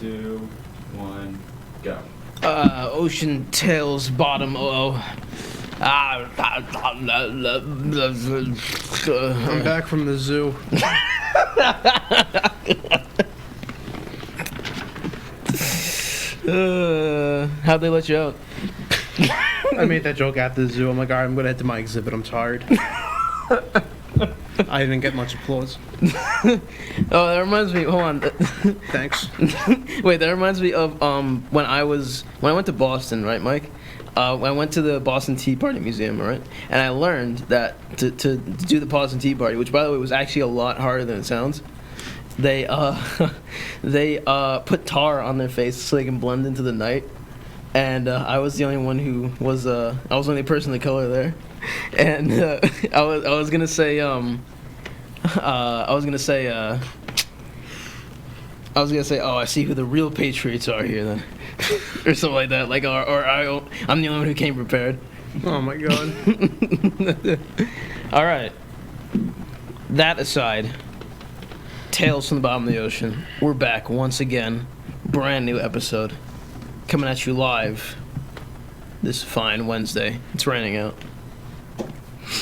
2, 1, go. Ocean tails bottom. I'm back from the zoo. How'd they let you out? I made that joke at the zoo. I'm like, all right, I'm gonna head to my exhibit. I'm tired. I didn't get much applause. Oh, that reminds me. Hold on. Thanks. Wait, that reminds me of when I went to Boston, right, Mike? When I went to the Boston Tea Party Museum, right? And I learned that to do the Boston Tea Party, which by the way was actually a lot harder than it sounds. They put tar on their face so they can blend into the night. And I was the only one who was I was the only person of color there. And I was gonna say oh, I see who the real patriots are here then, or something like that. Like, I'm the only one who came prepared. Oh my god. All right. That aside, Tales from the Bottom of the Ocean. We're back once again, brand new episode, coming at you live this fine Wednesday. It's raining out.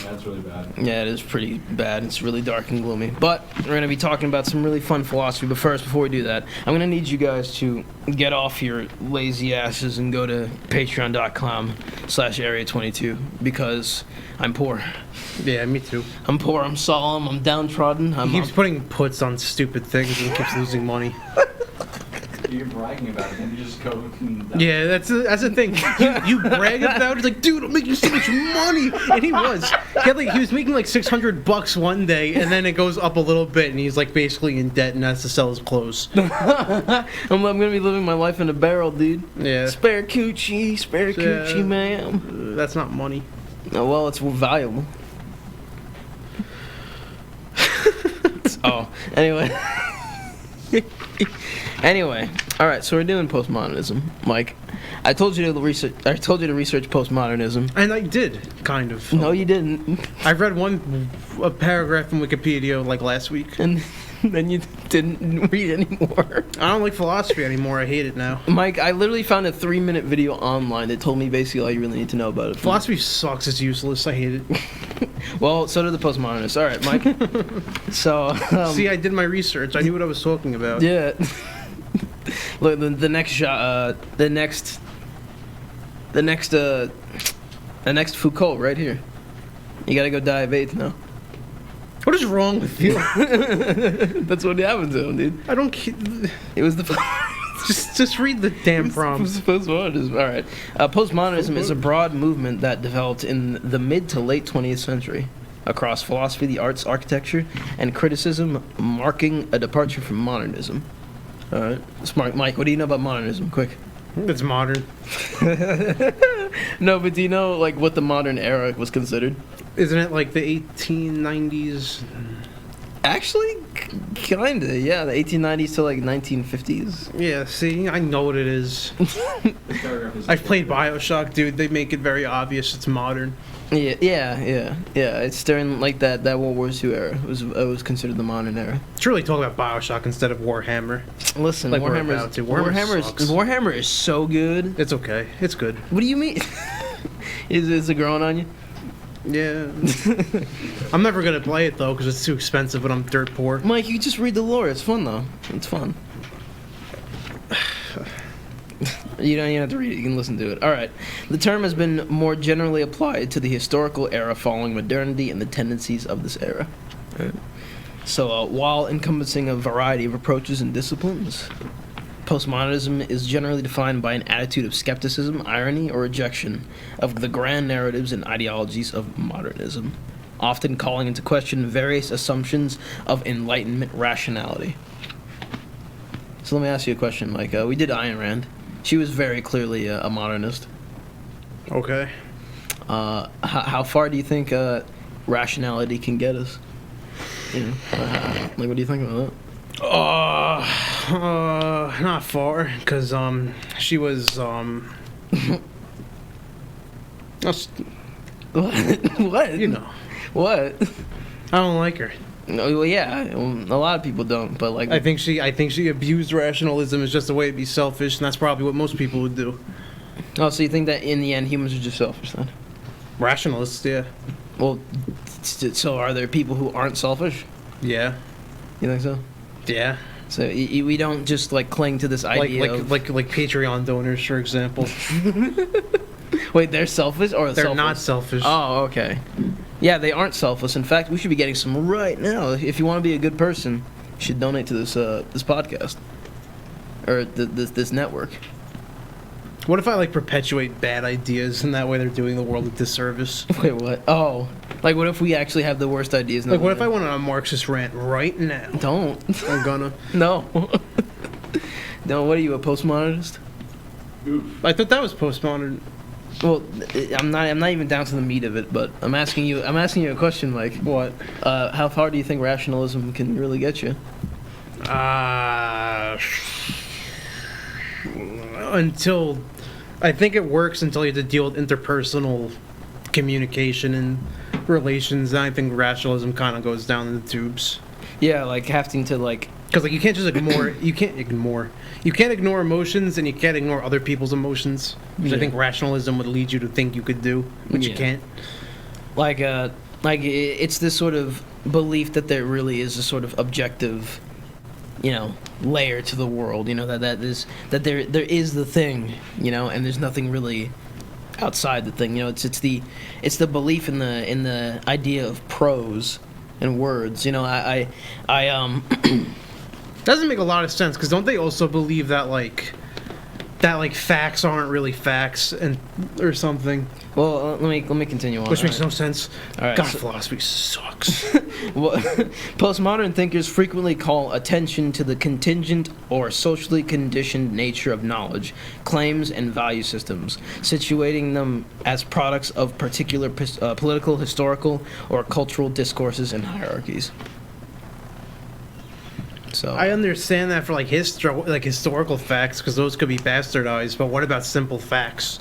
Yeah, that's really bad. Yeah, it is pretty bad. It's really dark and gloomy. But we're going to be talking about some really fun philosophy. But first, before we do that, I'm going to need you guys to get off your lazy asses and go to patreon.com/area22 because I'm poor. Yeah, me too. I'm poor, I'm solemn, I'm downtrodden. He keeps putting puts on stupid things and keeps losing money. You're bragging about it, and you just go and... Yeah, that's the thing. You brag about it, like, dude, I'm making so much money, and he was. He was making like $600 one day, and then it goes up a little bit, and he's like basically in debt and has to sell his clothes. I'm gonna be living my life in a barrel, dude. Yeah. Spare coochie, ma'am. That's not money. Oh, well, it's valuable. Oh, anyway. Anyway, all right. So we're doing postmodernism, Mike. I told you to research postmodernism. And I did, kind of. No, you didn't. I read a paragraph from Wikipedia like last week. And then you didn't read anymore. I don't like philosophy anymore. I hate it now. Mike, I literally found a 3-minute video online that told me basically all you really need to know about it. Philosophy sucks. It's useless. I hate it. Well, so do the postmodernists. All right, Mike. So see, I did my research. I knew what I was talking about. Yeah. Look, the next Foucault right here. You gotta go die of AIDS now. What is wrong with you? That's what happened to him, dude. I don't. It was the. just read the damn prompts. Postmodernism. All right. Postmodernism is a broad movement that developed in the mid to late 20th century across philosophy, the arts, architecture, and criticism, marking a departure from modernism. All right. Smart, Mike. What do you know about modernism? Quick. It's modern. No, but do you know like what the modern era was considered? Isn't it like the 1890s? Actually, kinda. Yeah, the 1890s to like 1950s. Yeah. See, I know what it is. I've played BioShock, dude. They make it very obvious it's modern. Yeah. It's during like that World War II era. It was considered the modern era. It's really talking about BioShock instead of Warhammer. Listen, like Warhammer is so good. It's okay. It's good. What do you mean? Is it growing on you? Yeah. I'm never gonna play it though because it's too expensive and I'm dirt poor. Mike, you just read the lore. It's fun though. It's fun. You don't even have to read it. You can listen to it. All right. The term has been more generally applied to the historical era following modernity and the tendencies of this era. All right. So while encompassing a variety of approaches and disciplines, postmodernism is generally defined by an attitude of skepticism, irony, or rejection of the grand narratives and ideologies of modernism, often calling into question various assumptions of Enlightenment rationality. So let me ask you a question, Mike. We did Ayn Rand. She was very clearly a modernist. Okay. How far do you think rationality can get us? You know, like, what do you think about that? Not far, because she was What? You know. What? I don't like her. No, well, yeah, a lot of people don't, but like I think she abused rationalism as just a way to be selfish, and that's probably what most people would do. Oh, so you think that in the end humans are just selfish then? Rationalists, yeah. Well, so are there people who aren't selfish? Yeah. You think so? Yeah. So we don't just like cling to this idea like Patreon donors, for example. Wait, they're selfish or They're selfless? not selfish. Oh, okay. Yeah, they aren't selfless. In fact, we should be getting some right now. If you want to be a good person, you should donate to this podcast or this network. What if I like perpetuate bad ideas, and that way they're doing the world a disservice? Wait, what? Oh, like what if we actually have the worst ideas? Like, what if I went on a Marxist rant right now? Don't. I'm gonna. No. No. What are you, a postmodernist? Oof. I thought that was postmodern. Well, I'm not even down to the meat of it, but I'm asking you a question, Mike. What? How far do you think rationalism can really get you? Until I think it works until you have to deal with interpersonal communication and relations, and I think rationalism kind of goes down in the tubes. Yeah, like having to like. Because like you can't just ignore. You can't ignore emotions, and you can't ignore other people's emotions, which I think rationalism would lead you to think you could do, but you can't. Like it's this sort of belief that there really is a sort of objective, layer to the world. That there is the thing, and there's nothing really outside the thing. It's the belief in the idea of prose and words. Doesn't make a lot of sense, because don't they also believe that facts aren't really facts or something? Well, let me continue on. Which makes no sense. All right, God, philosophy sucks. Well, postmodern thinkers frequently call attention to the contingent or socially conditioned nature of knowledge, claims, and value systems, situating them as products of particular political, historical, or cultural discourses and hierarchies. So I understand that for historical facts, because those could be bastardized, but what about simple facts?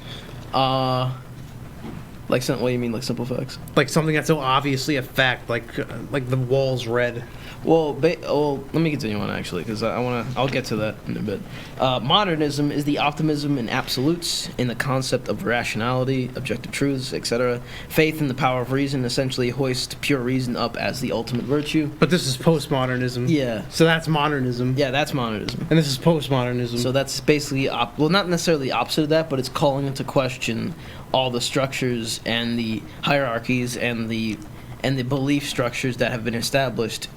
what do you mean, like simple facts? Like something that's so obviously a fact, like the wall's red. Well, let me continue on actually, because I'll get to that in a bit. Modernism is the optimism in absolutes, in the concept of rationality, objective truths, etc. Faith in the power of reason, essentially hoist pure reason up as the ultimate virtue. But this is postmodernism. Yeah. So that's modernism. Yeah, that's modernism. And this is postmodernism. So that's basically not necessarily the opposite of that, but it's calling into question all the structures and the hierarchies and the belief structures that have been established.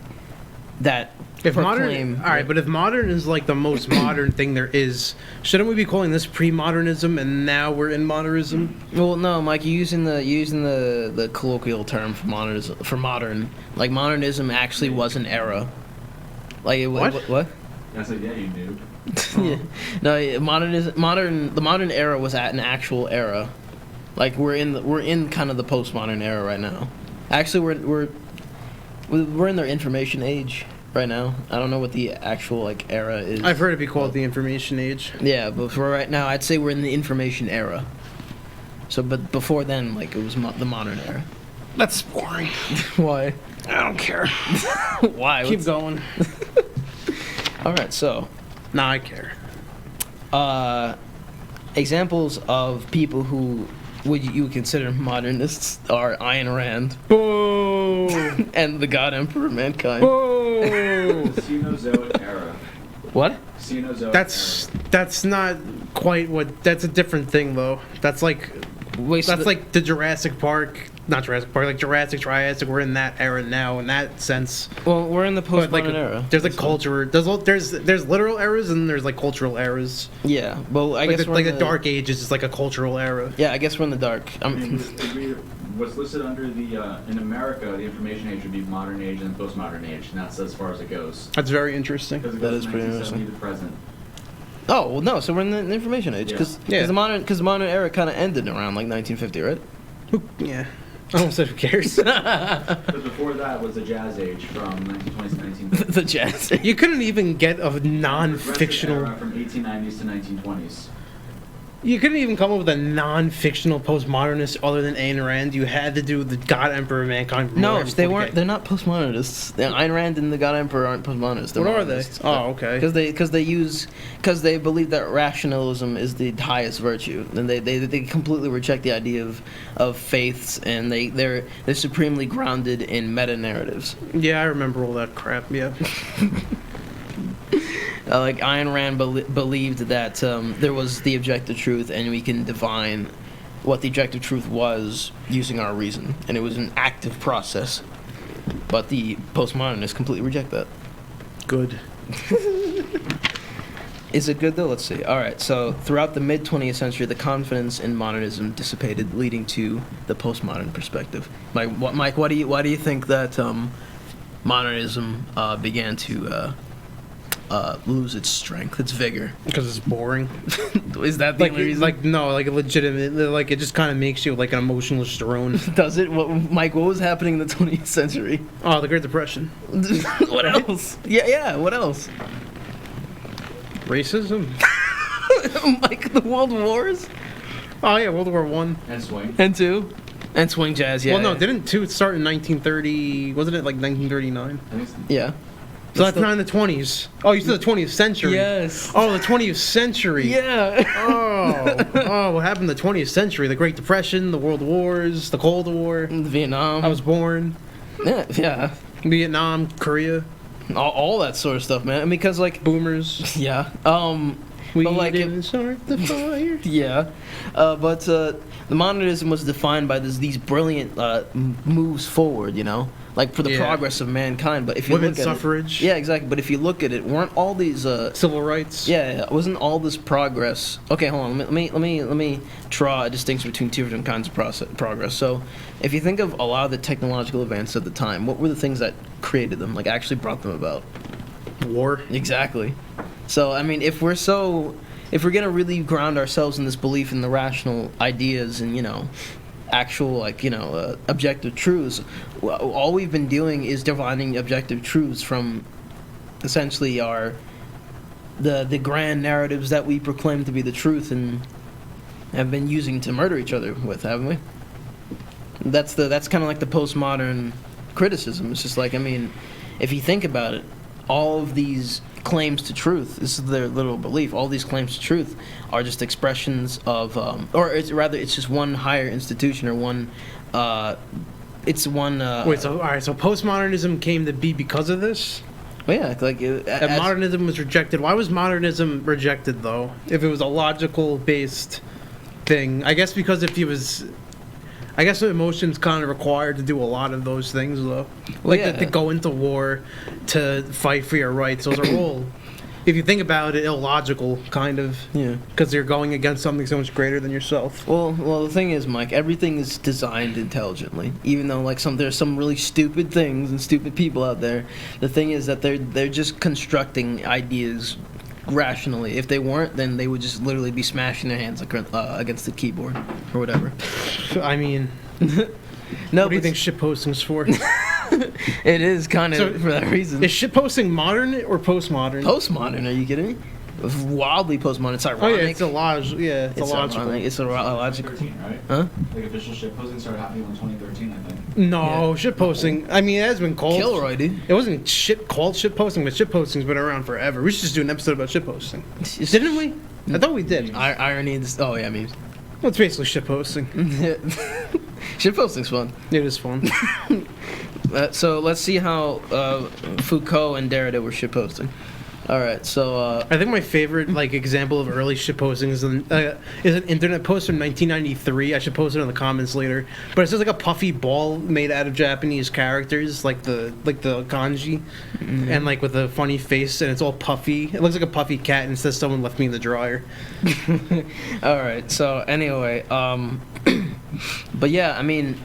That if proclaim, modern, all right, but if modern is like the most modern thing there is, shouldn't we be calling this pre-modernism, and now we're in modernism? Well, no, Mike, you're using the colloquial term for modernism. For modern, like modernism actually was an era. Like what? I said, yeah, you knew. Yeah. No, the modern era was at an actual era. Like we're in kind of the postmodern era right now. Actually, we're in their information age right now. I don't know what the actual era is. I've heard it be called the information age. Yeah, but for right now, I'd say we're in the information era. So, but before then, it was the modern era. That's boring. Why? I don't care. Why? Keep going. All right, so. Nah, I care. Examples of people who you would consider modernists are Ayn Rand. Boo! And the God Emperor Mankind. Boo! Cenozoic era. What? Cenozoic era. That's not quite what. That's a different thing though. That's like like the Jurassic Park. Not Jurassic Park, like Jurassic, Triassic. We're in that era now, in that sense. Well, we're in the postmodern era. There's culture. There's literal eras and there's cultural eras. Yeah, well, I guess the Dark Ages is like a cultural era. Yeah, I guess we're in the dark. What's listed under the in America, the information age would be modern age and postmodern age, and that's as far as it goes. That's very interesting. Because it That goes is from pretty 1970 to present. Oh well, no. So we're in the information age because the modern era kind of ended around 1950, right? Yeah. I almost said who cares. But before that was the Jazz Age from 1920s to 1930s. The Jazz. You couldn't even get a non-fictional. Era from 1890s to 1920s. You couldn't even come up with a non-fictional postmodernist other than Ayn Rand. You had to do the God Emperor Mankind. No, they weren't. They're not postmodernists. Ayn Rand and the God Emperor aren't postmodernists. They're What are they? modernists. Oh, okay. Because they believe that rationalism is the highest virtue, and they completely reject the idea of faiths, and they're supremely grounded in meta narratives. Yeah, I remember all that crap. Yeah. Like Ayn Rand believed that there was the objective truth, and we can divine what the objective truth was using our reason, and it was an active process. But the postmodernists completely reject that. Good. Is it good though? Let's see. All right. So throughout the mid 20th century, the confidence in modernism dissipated, leading to the postmodern perspective. Mike, why do you think that modernism began to lose its strength, its vigor? Because it's boring. Is that the only reason? Like legitimate. Like it just kind of makes you like an emotionless drone. Does it? Mike, what was happening in the 20th century? Oh, the Great Depression. What else? Yeah. What else? Racism. Like the World Wars Oh yeah, World War One. And swing. and two, and swing jazz. Yeah. Well, no, didn't two start in 1930? Wasn't it like 1939? I think Yeah. So that's not in the 20s. Oh, you said the 20th century. Yes. Oh, the 20th century. Yeah. Oh, what happened in the 20th century? The Great Depression, the World Wars, the Cold War. Vietnam. I was born. Yeah. Vietnam, Korea, All that sort of stuff, man. Because like, boomers. yeah. We But, like, didn't start the fire. Yeah, but the modernism was defined by these brilliant moves forward, you know, like for the Yeah. progress of mankind. But if you Women's look at suffrage. yeah, exactly. But if you look at it, weren't all these Civil rights. yeah, wasn't all this progress? Okay, hold on. Let me draw a distinction between two different kinds of progress. So, if you think of a lot of the technological advances at the time, what were the things that created them, like actually brought them about? War. Exactly. So, I mean, if we're gonna really ground ourselves in this belief in the rational ideas and, you know, actual, like, you know, objective truths, all we've been doing is dividing objective truths from essentially the grand narratives that we proclaim to be the truth and have been using to murder each other with, haven't we? That's kind of like the postmodern criticism. It's just like, I mean, if you think about it, all of these claims to truth, this is their literal belief, all these claims to truth are just expressions of, it's just one higher institution or one, it's one... Wait, so all right, so postmodernism came to be because of this? well, yeah, like... And modernism was rejected. Why was modernism rejected, though? If it was a logical-based thing. I guess because if he was... I guess the emotions kind of required to do a lot of those things, though. Like yeah. to go into war, to fight for your rights. Those are all, if you think about it, illogical, kind of. Yeah. Because you're going against something so much greater than yourself. Well, the thing is, Mike, everything is designed intelligently. Even though, like, there's some really stupid things and stupid people out there. The thing is that they're just constructing ideas rationally. If they weren't, then they would just literally be smashing their hands against the keyboard or whatever. I mean, No, what do you think shitposting's for? it is kind of So, for that reason. Is shitposting modern or postmodern? Postmodern? Are you kidding me? Wildly postmodern. It's Oh ironic. yeah, it's it's illogical. ironic. It's illogical. 2013, right? Huh? Like official shit posting started happening in 2013, I think. No, shitposting. I mean, it has been called. Kilroy, dude. It wasn't called shitposting, but shitposting's been around forever. We should just do an episode about shitposting. Didn't we? I thought we did. Irony. Oh yeah, memes. Well, it's basically shitposting. Shit posting's fun. It is fun. So let's see how Foucault and Derrida were shit posting. All right, so I think my favorite example of early shitposting is an internet post from 1993. I should post it in the comments later. But it's just like a puffy ball made out of Japanese characters, like the kanji, and like with a funny face, and it's all puffy. It looks like a puffy cat, and it says someone left me in the dryer. all right. So anyway, but yeah, I mean,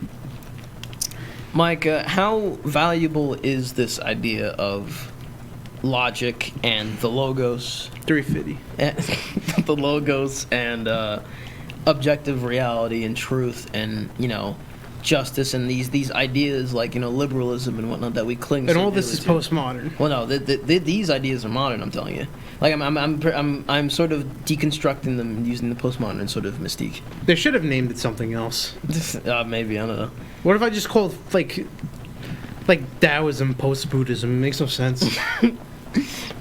Mike, how valuable is this idea of logic and the logos? 350. The logos and objective reality and truth and, you know, justice and these ideas like liberalism and whatnot that we cling And so all this dearly is to. postmodern. Well, no, these ideas are modern. I'm telling you. Like I'm sort of deconstructing them and using the postmodern sort of mystique. They should have named it something else. Maybe I don't know. What if I just called like Taoism post-Buddhism? It makes no sense.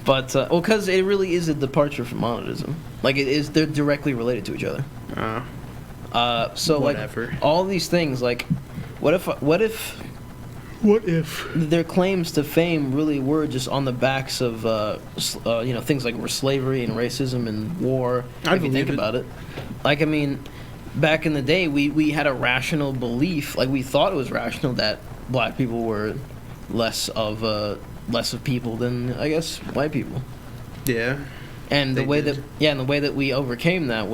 But because it really is a departure from modernism. Like they're directly related to each other. So Whatever. like all these things, like what if their claims to fame really were just on the backs of things like slavery and racism and war? I if you think believe it. about it. Like I mean, back in the day, we had a rational belief, like we thought it was rational that black people were less of people than I guess white people. Yeah. And the They way did. the way that we overcame that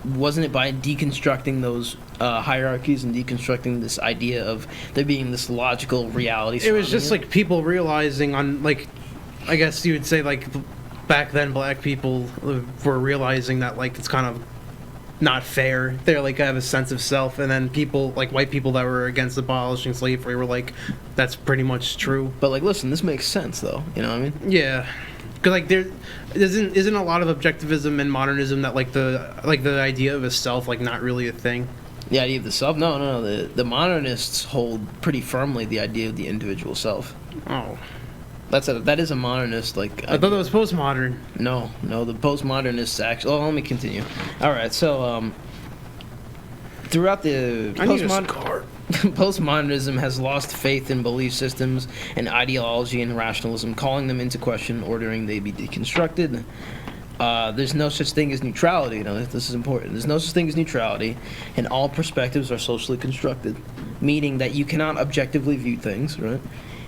wasn't it by deconstructing those hierarchies and deconstructing this idea of there being this logical reality. It was just surrounding like people realizing on like, I guess you would say like back then black people were realizing that like it's kind of not fair. They're like have a sense of self, and then people like white people that were against abolishing slavery were like, that's pretty much true. But like, listen, this makes sense though. You know what I mean? Yeah. Because like there isn't a lot of objectivism and modernism that like the idea of a self like not really a thing. The idea of the self? No. The modernists hold pretty firmly the idea of the individual self. Oh, That is a modernist like. I thought that was postmodern. No, the postmodernists actually. Oh, let me continue. All right, so throughout the I need a scar. postmodernism has lost faith in belief systems and ideology and rationalism, calling them into question, ordering they be deconstructed. There's no such thing as neutrality. This is important. There's no such thing as neutrality, and all perspectives are socially constructed, meaning that you cannot objectively view things, right?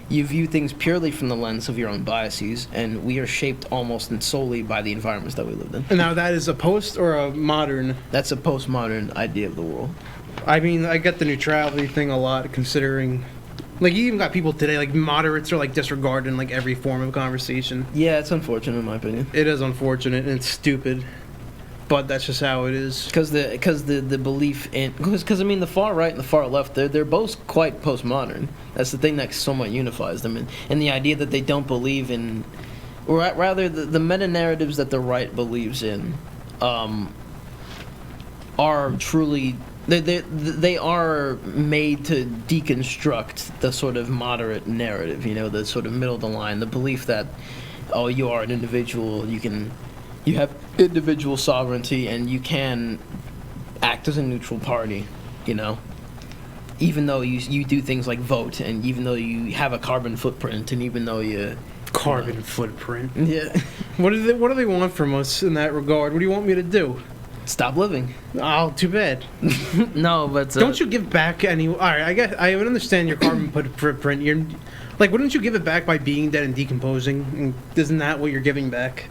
You view things purely from the lens of your own biases, and we are shaped almost and solely by the environments that we lived in. And now that is a post or a modern? That's a postmodern idea of the world. I mean, I get the neutrality thing a lot, considering, like, you even got people today, like, moderates are, like, disregarding, like, every form of conversation. Yeah, it's unfortunate in my opinion. It is unfortunate, and it's stupid, but that's just how it is. Because the belief in... Because, I mean, the far right and the far left, they're both quite postmodern. That's the thing that somewhat unifies them. And the idea that they don't believe in... Or rather, the meta-narratives that the right believes in are truly... They are made to deconstruct the sort of moderate narrative, the sort of middle of the line, the belief that, oh, you are an individual, you have individual sovereignty, and you can act as a neutral party, even though you do things like vote, and even though you have a carbon footprint, and even though you... Carbon footprint. Yeah. What do they want from us in that regard? What do you want me to do? Stop living. Oh, too bad. No, but... Don't you give back any... All right, I guess I would understand your carbon footprint. You're... Like, wouldn't you give it back by being dead and decomposing? And isn't that what you're giving back?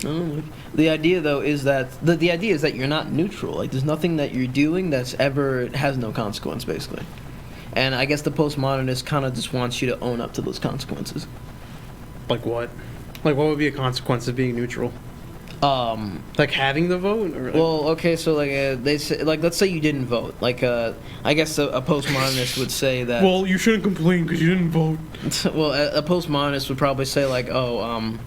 The idea, though, is that... The idea is that you're not neutral. Like, there's nothing that you're doing that's ever... has no consequence, basically. And I guess the postmodernist kind of just wants you to own up to those consequences. Like what? Like, what would be a consequence of being neutral? Like having the vote? Or like... Well, okay, so like they say, like let's say you didn't vote. Like I guess a postmodernist would say that. Well, you shouldn't complain because you didn't vote. Well, a postmodernist would probably say like, oh,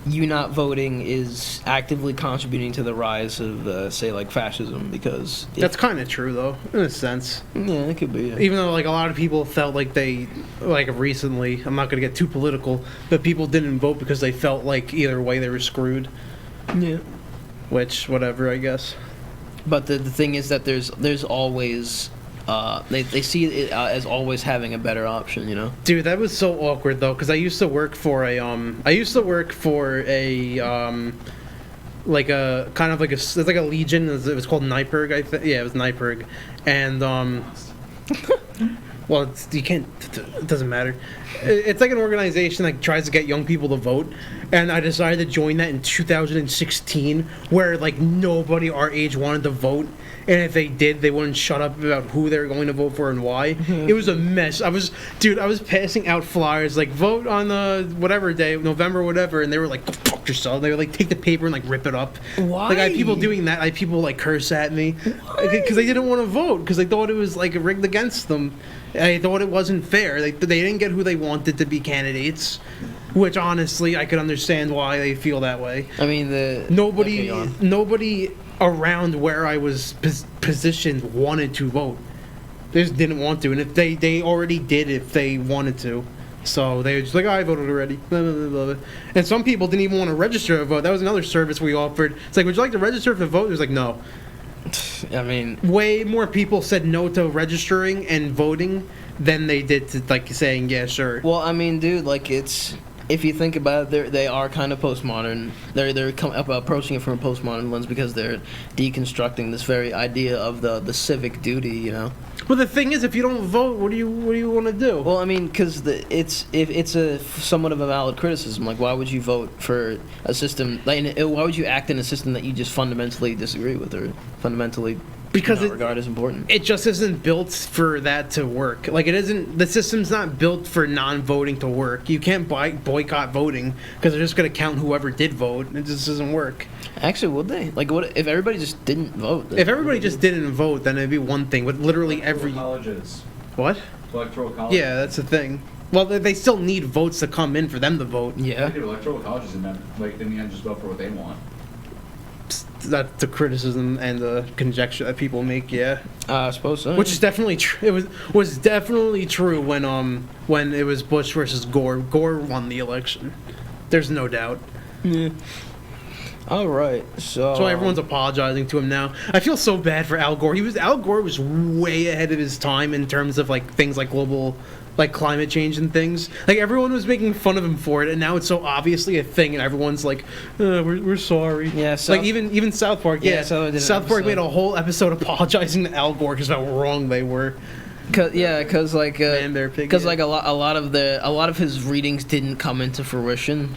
you not voting is actively contributing to the rise of say like fascism because. That's kind of true though, in a sense. Yeah, it could be. Yeah. Even though like a lot of people felt like they, like recently, I'm not gonna get too political, but people didn't vote because they felt like either way they were screwed. Yeah. Which, whatever, I guess. But the thing is that there's always they see it as always having a better option, Dude, that was so awkward though, because I used to work for a like a kind of like it's like a legion. It was called NYPIRG. Yeah, it was NYPIRG, and well, you can't. It doesn't matter. It's like an organization that tries to get young people to vote, and I decided to join that in 2016, where like nobody our age wanted to vote, and if they did, they wouldn't shut up about who they were going to vote for and why. It was a mess. I was passing out flyers like vote on the whatever day, November whatever, and they were like, go fuck yourself. They would like take the paper and like rip it up. Why? Like I had people doing that. I had people like curse at me because they didn't want to vote because they thought it was like rigged against them. I thought it wasn't fair. They didn't get who they wanted to be candidates, which honestly I could understand why they feel that way. I mean, Nobody around where I was positioned wanted to vote. They just didn't want to, and if they already did if they wanted to. So they were just like, oh, I voted already. Blah, blah, blah, blah. And some people didn't even want to register to vote. That was another service we offered. It's like, would you like to register to vote? It was like, no. I mean, Way more people said no to registering and voting than they did to like saying yeah, sure. well, I mean, dude, like it's if you think about it, they are kind of postmodern. They're approaching it from a postmodern lens because they're deconstructing this very idea of the civic duty, you know. But the thing is, if you don't vote, what do you want to do? Well, I mean, because it's a somewhat of a valid criticism. Like, why would you vote for a system? Like, why would you act in a system that you just fundamentally disagree with or fundamentally Because not regard as important? It just isn't built for that to work. Like it isn't. The system's not built for non-voting to work. You can't boycott voting because they're just going to count whoever did vote. It just doesn't work. Actually, would they? Like, what if everybody just didn't vote? If everybody just didn't vote, then it'd be one thing. But literally every colleges. what? Electoral colleges. Yeah, that's the thing. Well, they still need votes to come in for them to vote. Yeah. Electoral colleges and then, like, in the end, just vote for what they want. That's the criticism and the conjecture that people make. Yeah, I suppose so. which is definitely true. It was definitely true when it was Bush versus Gore. Gore won the election. There's no doubt. Yeah. All right, so That's why everyone's apologizing to him now. I feel so bad for Al Gore. Al Gore was way ahead of his time in terms of like things like global, like climate change and things. Like everyone was making fun of him for it, and now it's so obviously a thing, and everyone's like, "We're sorry." Yeah, like even South Park. Yeah, Yeah, South Park made a whole episode apologizing to Al Gore because how wrong they were. Because like Man, Bear, Pig, because yeah. like a lot of his readings didn't come into fruition,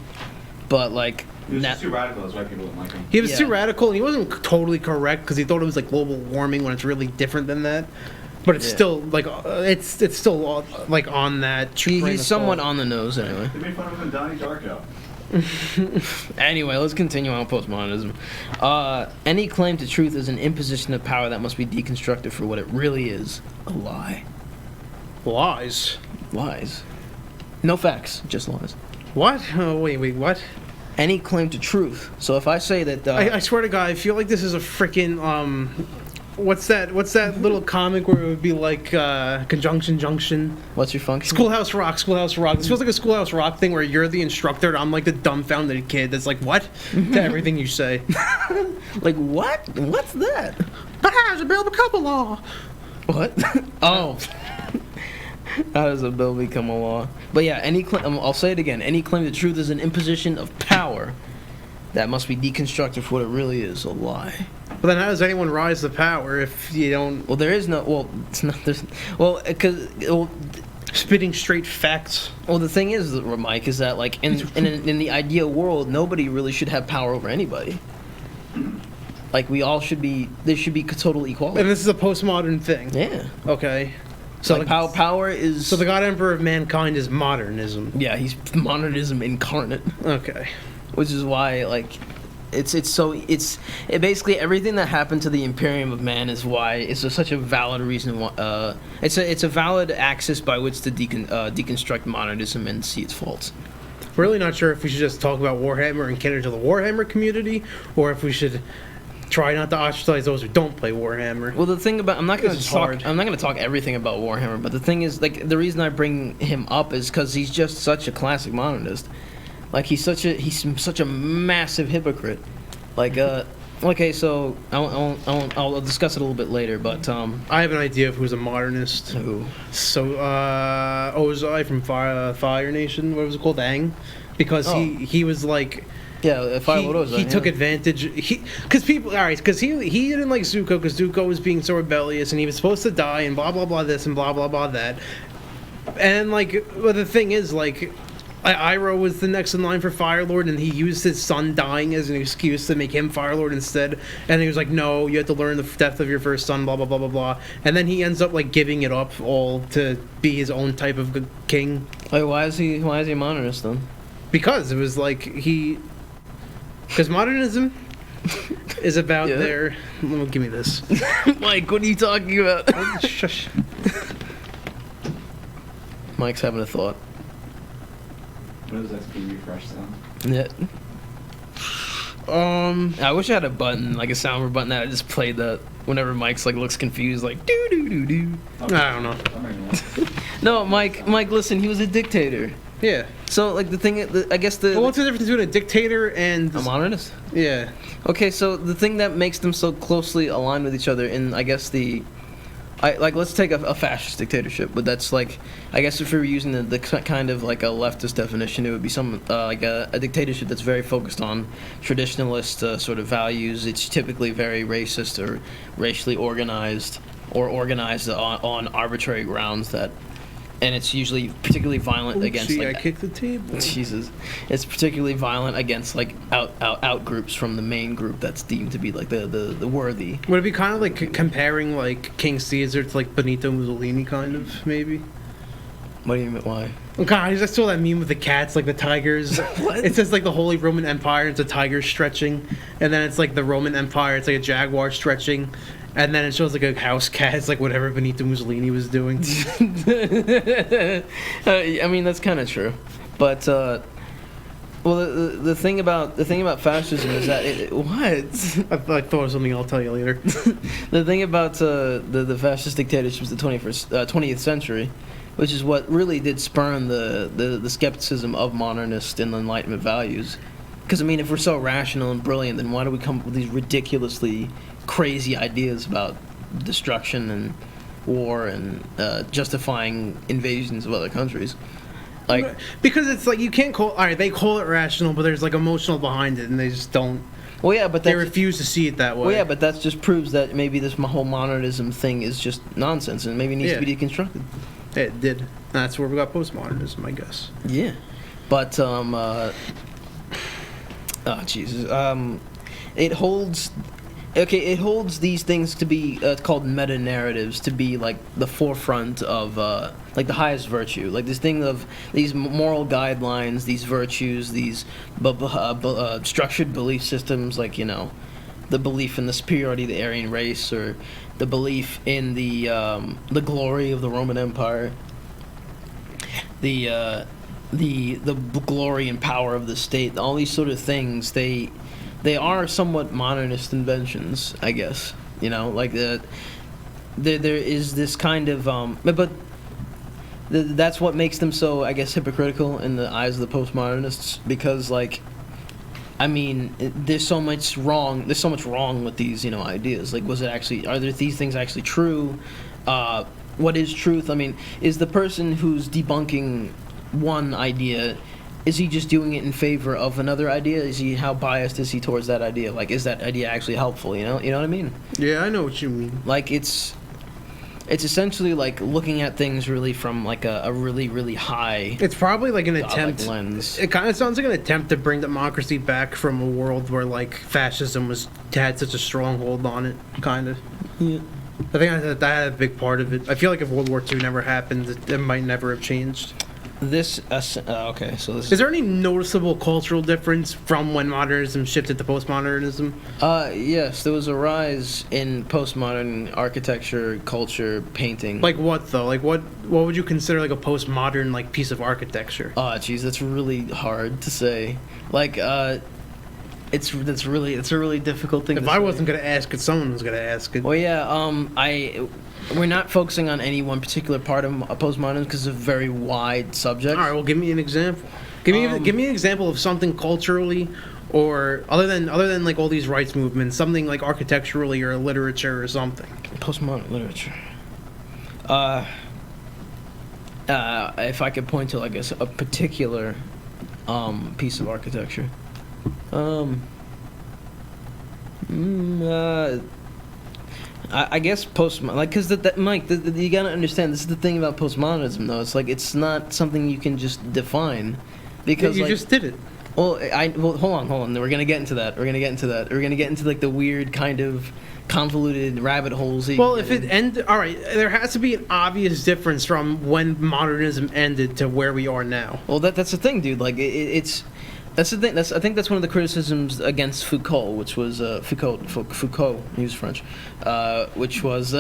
but like He was just too radical, that's why people didn't like him. He was Yeah. too radical, and he wasn't totally correct because he thought it was like global warming when it's really different than that. But it's Yeah. still like it's still like on that. train he's of somewhat thought. on the nose anyway. They made fun of him in Donnie Darko. Anyway, let's continue on postmodernism. Any claim to truth is an imposition of power that must be deconstructed for what it really is: a lie. Lies. Lies. No facts, just lies. What? Oh wait, what? Any claim to truth. So if I say that, I swear to God, I feel like this is a freaking what's that little comic where it would be like conjunction junction. what's your function? Schoolhouse Rock. This feels like a Schoolhouse Rock thing where you're the instructor and I'm like the dumbfounded kid that's like, what? To everything you say. Like what? What's that? But how's a bill become a law? What? Oh. How does a bill become a law? But yeah, I'll say it again. Any claim to truth is an imposition of power that must be deconstructed for what it really is: a lie. But then how does anyone rise to power if you don't... Well, there is no. Well, it's not. There's. Well, because. Spitting straight facts. Well, the thing is, Mike, is that like in the ideal world, nobody really should have power over anybody. Like we all should be. There should be total equality. And this is a postmodern thing. Yeah. Okay. So So like the, power is. so the God Emperor of mankind is modernism. Yeah, he's modernism incarnate. Okay. Which is why like it basically everything that happened to the Imperium of Man is why it's such a valid reason why it's a valid axis by which to deconstruct modernism and see its faults. Really not sure if we should just talk about Warhammer and cater to the Warhammer community, or if we should try not to ostracize those who don't play Warhammer. Well, the thing about I'm not going This to is talk hard. I'm not going to talk everything about Warhammer, but the thing is like the reason I bring him up is because he's just such a classic modernist. Like he's such a massive hypocrite. Like okay, so I'll discuss it a little bit later, but I have an idea of who's a modernist. who? So Ozai from Fire Nation, what was it called, Aang? Because Oh. he was like Yeah, he took advantage. Because he didn't like Zuko because Zuko was being so rebellious and he was supposed to die and blah blah blah this and blah blah blah that. And like, well, the thing is, like, Iroh was the next in line for Fire Lord, and he used his son dying as an excuse to make him Fire Lord instead. And he was like, "No, you have to learn the death of your first son." Blah blah blah blah blah. And then he ends up like giving it up all to be his own type of king. Wait, why is he a modernist then? Because it was like because modernism is about Yeah. their. Give me this. Mike, what are you talking about? Shush. Mike's having a thought. What does SP refresh sound? Yeah. I wish I had a button, like a soundboard button that I just played that whenever Mike's like looks confused, like doo doo doo doo. I don't know. No, Mike, listen, he was a dictator. Yeah. So like I guess Well, what's the difference between a dictator and a modernist? Yeah. Okay, so the thing that makes them so closely aligned with each other in, I guess, let's take a fascist dictatorship, but that's like, I guess if we were using the kind of like a leftist definition, it would be some like a dictatorship that's very focused on traditionalist sort of values. It's typically very racist or racially organized or organized on arbitrary grounds and it's usually particularly violent against. Gee, like, I kicked the table. Jesus, it's particularly violent against like out groups from the main group that's deemed to be like the worthy. Would it be kind of like comparing like King Caesar to like Benito Mussolini, kind of maybe? What do you mean? Why? Oh God, I just saw that meme with the cats, like the tigers. What? It says like the Holy Roman Empire, it's a tiger stretching, and then it's like the Roman Empire, it's like a jaguar stretching. And then it shows like a house cat. It's like whatever Benito Mussolini was doing. I mean, that's kind of true, but well, the thing about fascism is that what I thought of something I'll tell you later. the thing about the fascist dictatorships of the 20th century, which is what really did spurn the skepticism of modernist and Enlightenment values. Because I mean, if we're so rational and brilliant, then why do we come up with these ridiculously crazy ideas about destruction and war and justifying invasions of other countries? Like, because it's like you can't call. All right, they call it rational, but there's like emotional behind it, and they just don't. well, yeah, but They that's, refuse to see it that way. well, yeah, but that just proves that maybe this whole modernism thing is just nonsense and maybe needs to be deconstructed. It did. That's where we got postmodernism, I guess. Yeah, but oh Jesus, it holds. Okay, it holds these things to be called meta narratives, to be like the forefront of like the highest virtue, like this thing of these moral guidelines, these virtues, these structured belief systems, like the belief in the superiority of the Aryan race, or the belief in the glory of the Roman Empire, the glory and power of the state. All these sort of things, they are somewhat modernist inventions, I guess. Like there is this kind of but that's what makes them so, I guess, hypocritical in the eyes of the postmodernists, because like, I mean, there's so much wrong with these ideas. Like, are these things actually true? What is truth? I mean, is the person who's debunking one idea, is he just doing it in favor of another idea? How biased is he towards that idea? Like, is that idea actually helpful? You know what I mean? Yeah, I know what you mean. Like, it's essentially like looking at things really from like a really, really high It's probably like an attempt. lens. It kind of sounds like an attempt to bring democracy back from a world where like fascism had such a stronghold on it. Kind of. Yeah. I think that had a big part of it. I feel like if World War II never happened, it might never have changed. Okay, so this Is there any noticeable cultural difference from when modernism shifted to postmodernism? Yes, there was a rise in postmodern architecture, culture, painting. Like what though? Like what would you consider like a postmodern like piece of architecture? Oh, geez, that's really hard to say. Like, it's a really difficult thing. If to I say. wasn't gonna ask it, someone was gonna ask it. Well, yeah, we're not focusing on any one particular part of postmodernism because it's a very wide subject. All right, well, give me an example. Give me an example of something culturally, or other than like all these rights movements, something like architecturally or literature or something. Postmodern literature. If I could point to like a particular piece of architecture. I guess because Mike, you gotta understand. This is the thing about postmodernism, though. It's like it's not something you can just define, because you just did it. Well, hold on. We're gonna get into that. We're gonna get into like the weird kind of convoluted rabbit holes. Well, if it ended, all right, there has to be an obvious difference from when modernism ended to where we are now. Well, that's the thing, dude. Like it's. That's the thing. I think that's one of the criticisms against Foucault, which was Foucault. He was French, which was,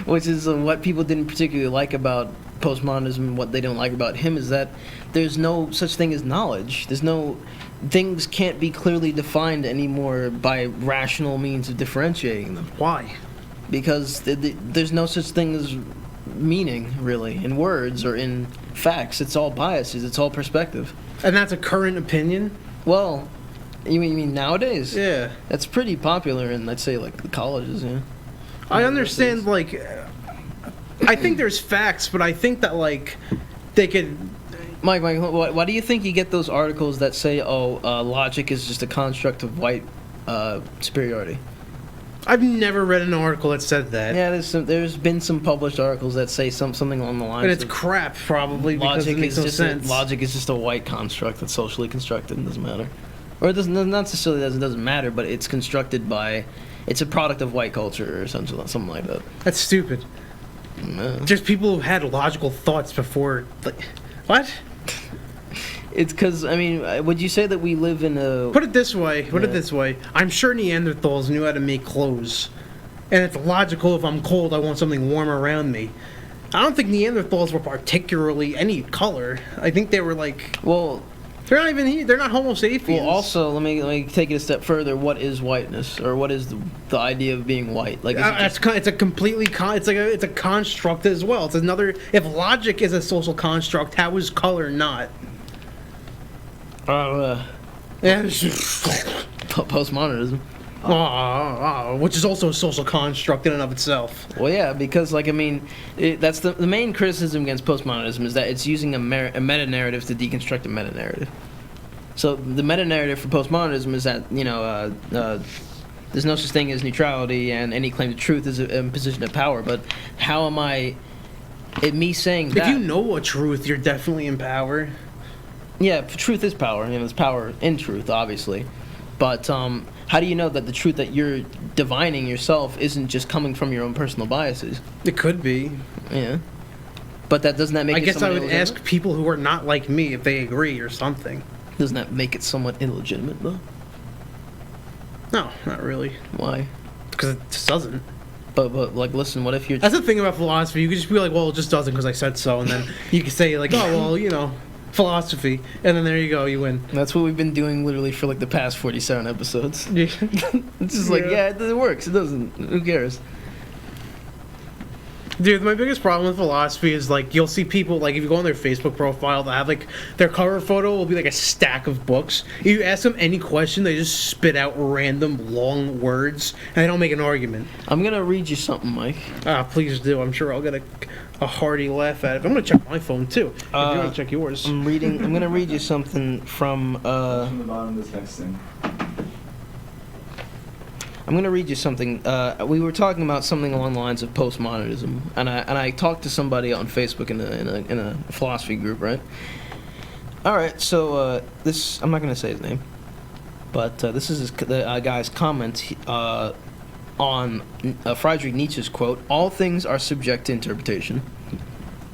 which is what people didn't particularly like about postmodernism. And what they don't like about him is that there's no such thing as knowledge. Things can't be clearly defined anymore by rational means of differentiating them. Why? Because there's no such thing as meaning, really, in words or in facts. It's all biases. It's all perspective. And that's a current opinion? Well, you mean nowadays? Yeah. That's pretty popular in, let's say, like, the colleges, yeah. I understand, like, I think there's facts, but I think that, like, they could... Mike, why do you think you get those articles that say, logic is just a construct of white superiority? I've never read an article that said that. Yeah, there's been some published articles that say something along the lines and it's of crap, probably, because it makes no sense. Logic is just a white construct that's socially constructed and doesn't matter. Or it doesn't, not necessarily doesn't matter, but it's constructed by... It's a product of white culture or something like that. That's stupid. No. There's people who had logical thoughts before... Like, what? It's because, I mean, would you say that we live in a... Put it this way. I'm sure Neanderthals knew how to make clothes. And it's logical, if I'm cold, I want something warm around me. I don't think Neanderthals were particularly any color. I think they were like... Well... They're not Homo sapiens. Well, also, let me take it a step further. What is whiteness? Or what is the idea of being white? Like, it's a completely... it's a construct as well. It's another... If logic is a social construct, how is color not? Yeah. Postmodernism. Which is also a social construct in and of itself. Well, yeah, because, like, I mean, that's the main criticism against postmodernism is that it's using a meta-narrative to deconstruct a meta-narrative. So the meta-narrative for postmodernism is that, there's no such thing as neutrality, and any claim to truth is a position of power. But how am I... me saying that... If you know a truth, you're definitely in power. Yeah, truth is power. There's power in truth, obviously. But how do you know that the truth that you're divining yourself isn't just coming from your own personal biases? It could be. Yeah. But doesn't that make it guess I would illegitimate? ask people who are not like me if they agree or something. Doesn't that make it somewhat illegitimate, though? No, not really. Why? Because it just doesn't. But like, listen, what if you're... That's the thing about philosophy. You could just be like, well, it just doesn't because I said so. And then you could say, like, oh, well, philosophy, and then there you go, you win. That's what we've been doing literally for like the past 47 episodes. Yeah. It's just like, yeah, it works. It doesn't. Who cares? Dude, my biggest problem with philosophy is, like, you'll see people, like, if you go on their Facebook profile, they'll have, like, their cover photo will be, like, a stack of books. If you ask them any question, they just spit out random, long words, and they don't make an argument. I'm going to read you something, Mike. Please do. I'm sure I'll get a hearty laugh at it. I'm going to check my phone, too, if you want to check yours. I'm going to read you something from From the bottom of this next thing. I'm going to read you something. We were talking about something along the lines of postmodernism, and I talked to somebody on Facebook in a philosophy group, right? All right, so this, I'm not going to say his name, but this is the guy's comment on Friedrich Nietzsche's quote: "All things are subject to interpretation.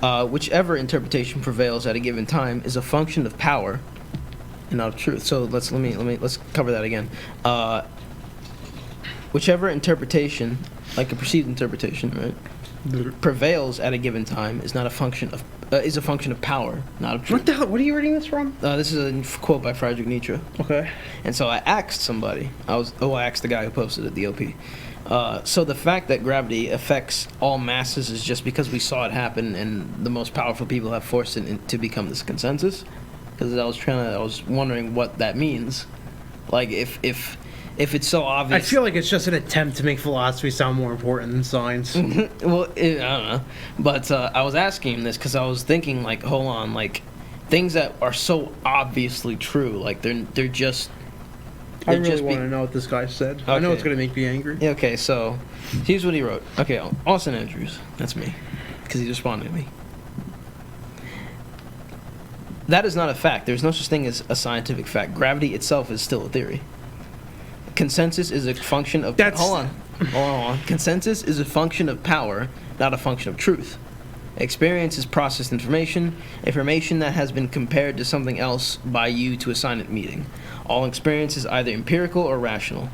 Whichever interpretation prevails at a given time is a function of power and not of truth." So let's cover that again. Whichever interpretation, like a perceived interpretation, right, prevails at a given time is not a function of is a function of power, not of truth. What the hell? What are you reading this from? This is a quote by Friedrich Nietzsche. Okay. And so I asked somebody. I asked the guy who posted it, the OP. So the fact that gravity affects all masses is just because we saw it happen, and the most powerful people have forced it to become this consensus. Because I was wondering what that means. Like if it's so obvious. I feel like it's just an attempt to make philosophy sound more important than science. Well, I don't know. But I was asking him this because I was thinking, like, hold on, like, things that are so obviously true, like, they're just... I It'd really just be- want to know what this guy said. I know Okay. it's going to make me angry. Yeah, okay, so here's what he wrote. Okay, Austin Andrews. That's me. Because he responded to me. That is not a fact. There's no such thing as a scientific fact. Gravity itself is still a theory. Consensus is a function of... That's- Hold on. Consensus is a function of power, not a function of truth. Experience is processed information that has been compared to something else by you to assign it meaning. All experience is either empirical or rational.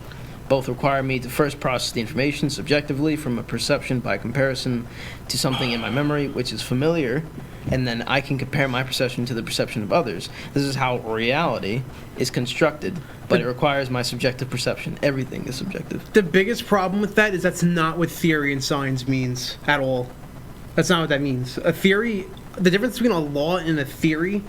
Both require me to first process the information subjectively from a perception by comparison to something in my memory which is familiar, and then I can compare my perception to the perception of others. This is how reality is constructed, but it requires my subjective perception. Everything is subjective. The biggest problem with that is that's not what theory and science means at all. That's not what that means. A theory, the difference between a law and a theory,